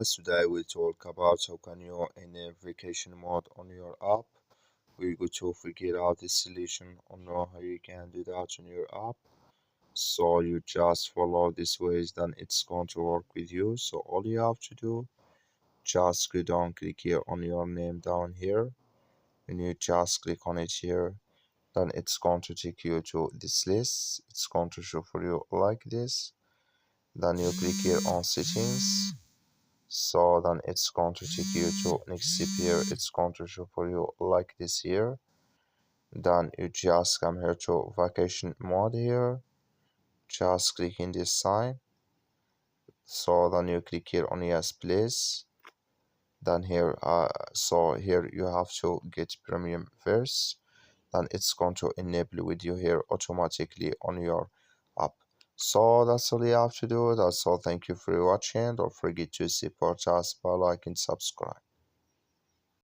Today we'll talk about how can you enable vacation mode on your app. We're going to figure out the solution on how you can do that on your app. So you just follow this ways, then it's going to work with you. So all you have to do, just go down, click here on your name down here. When you just click on it here, then it's going to take you to this list. It's going to show for you like this. Then you click here on settings. So then it's going to take you to next step here. It's going to show for you like this here. Then you just come here to vacation mode here. Just click in this sign. So then you click here on yes please. Then here so here you have to get premium first. Then it's going to enable with you here automatically on your app. So that's all you have to do. That's all. Thank you for watching. Don't forget to support us by liking, subscribe.